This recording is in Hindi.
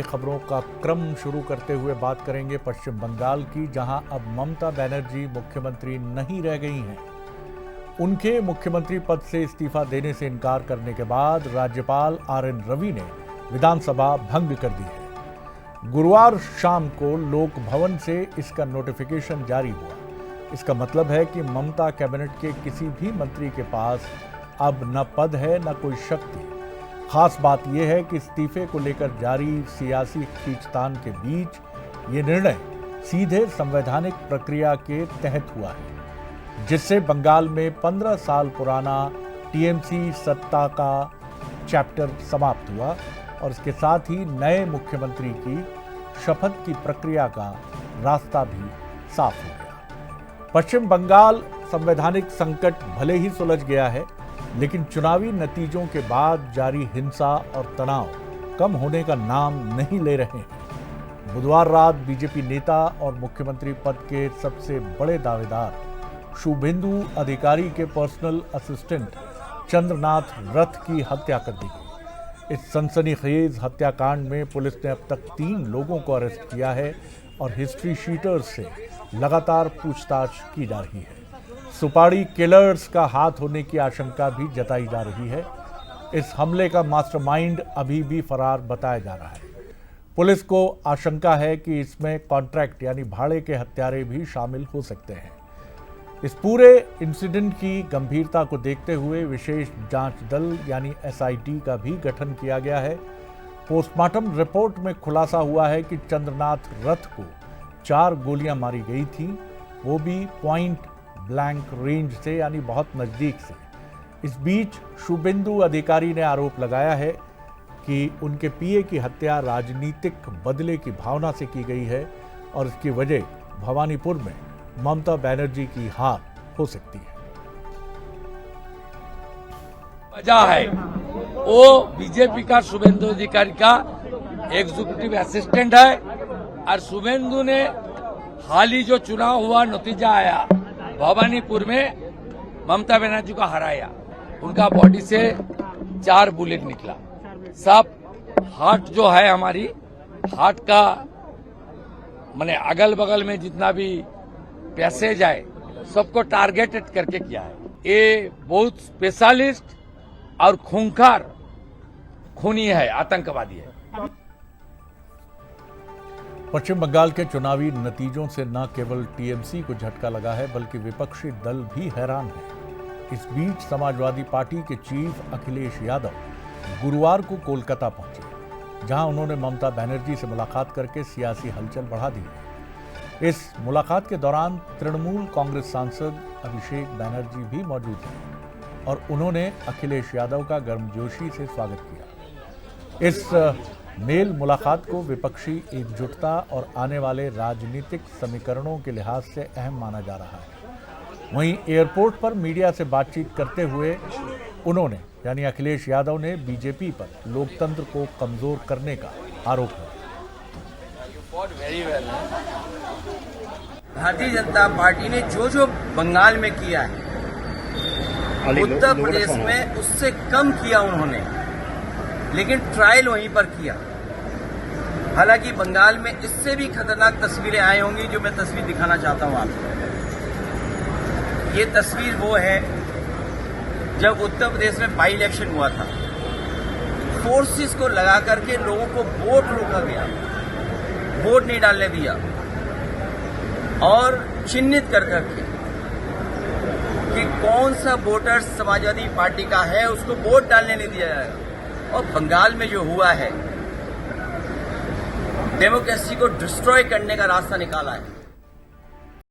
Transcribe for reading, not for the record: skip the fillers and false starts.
खबरों का क्रम शुरू करते हुए बात करेंगे पश्चिम बंगाल की, जहां अब ममता बनर्जी मुख्यमंत्री नहीं रह गई हैं। उनके मुख्यमंत्री पद से इस्तीफा देने से इनकार करने के बाद राज्यपाल आरएन रवि ने विधानसभा भंग कर दी है। गुरुवार शाम को लोक भवन से इसका नोटिफिकेशन जारी हुआ। इसका मतलब है कि ममता कैबिनेट के किसी भी मंत्री के पास अब न पद है न कोई शक्ति। खास बात यह है कि इस्तीफे को लेकर जारी सियासी खींचतान के बीच ये निर्णय सीधे संवैधानिक प्रक्रिया के तहत हुआ है, जिससे बंगाल में 15 साल पुराना टीएमसी सत्ता का चैप्टर समाप्त हुआ और इसके साथ ही नए मुख्यमंत्री की शपथ की प्रक्रिया का रास्ता भी साफ हो गया। पश्चिम बंगाल संवैधानिक संकट भले ही सुलझ गया है, लेकिन चुनावी नतीजों के बाद जारी हिंसा और तनाव कम होने का नाम नहीं ले रहे हैं। बुधवार रात बीजेपी नेता और मुख्यमंत्री पद के सबसे बड़े दावेदार शुभेंदु अधिकारी के पर्सनल असिस्टेंट चंद्रनाथ रथ की हत्या कर दी गई। इस सनसनीखेज हत्याकांड में पुलिस ने अब तक 3 लोगों को अरेस्ट किया है और हिस्ट्री शीटर्स से लगातार पूछताछ की जा रही है। सुपारी किलर्स का हाथ होने की आशंका भी जताई जा रही है। इस हमले का मास्टरमाइंड अभी भी फरार बताया जा रहा है। पुलिस को आशंका है कि इसमें कॉन्ट्रैक्ट यानी भाड़े के हत्यारे भी शामिल हो सकते हैं। इस पूरे इंसिडेंट की गंभीरता को देखते हुए विशेष जांच दल यानी एसआईटी का भी गठन किया गया है। पोस्टमार्टम रिपोर्ट में खुलासा हुआ है कि चंद्रनाथ रथ को 4 गोलियां मारी गई थी, वो भी पॉइंट ब्लैंक रेंज से यानी बहुत नजदीक से। इस बीच शुभेंदु अधिकारी ने आरोप लगाया है कि उनके पीए की हत्या राजनीतिक बदले की भावना से की गई है और इसकी वजह भवानीपुर में ममता बनर्जी की हार हो सकती है। वजह है वो बीजेपी का शुभेंदु अधिकारी का एग्जीक्यूटिव असिस्टेंट है और शुभेंदु ने हाल ही जो चुनाव हुआ नतीजा आया भवानीपुर में ममता बनर्जी को हराया। उनका बॉडी से 4 बुलेट निकला। सब हार्ट जो है हमारी हार्ट का माने अगल बगल में जितना भी पैसेज है सबको टारगेटेड करके किया है। ये बहुत स्पेशलिस्ट और खूंखार खूनी है, आतंकवादी है। पश्चिम बंगाल के चुनावी नतीजों से न केवल टीएमसी को झटका लगा है, बल्कि विपक्षी दल भी हैरान है। इस बीच समाजवादी पार्टी के चीफ अखिलेश यादव गुरुवार को कोलकाता पहुंचे, जहां उन्होंने ममता बनर्जी से मुलाकात करके सियासी हलचल बढ़ा दी है। इस मुलाकात के दौरान तृणमूल कांग्रेस सांसद अभिषेक बनर्जी भी मौजूद हैं और उन्होंने अखिलेश यादव का गर्मजोशी से स्वागत किया। इस मेल मुलाकात को विपक्षी एकजुटता और आने वाले राजनीतिक समीकरणों के लिहाज से अहम माना जा रहा है। वहीं एयरपोर्ट पर मीडिया से बातचीत करते हुए उन्होंने यानी अखिलेश यादव ने बीजेपी पर लोकतंत्र को कमजोर करने का आरोप लगाया। भारतीय जनता पार्टी ने जो बंगाल में किया है उत्तर प्रदेश में उससे कम किया उन्होंने, लेकिन ट्रायल वहीं पर किया। हालांकि बंगाल में इससे भी खतरनाक तस्वीरें आई होंगी, जो मैं तस्वीर दिखाना चाहता हूं आपको। ये तस्वीर वो है जब उत्तर प्रदेश में बाई इलेक्शन हुआ था। फोर्सेस को लगा करके लोगों को वोट रोका गया, वोट नहीं डालने दिया और चिन्हित कर करके कि कौन सा वोटर समाजवादी पार्टी का है उसको वोट डालने नहीं दिया जाएगा। और बंगाल में जो हुआ है डेमोक्रेसी को डिस्ट्रॉय करने का रास्ता निकाला है।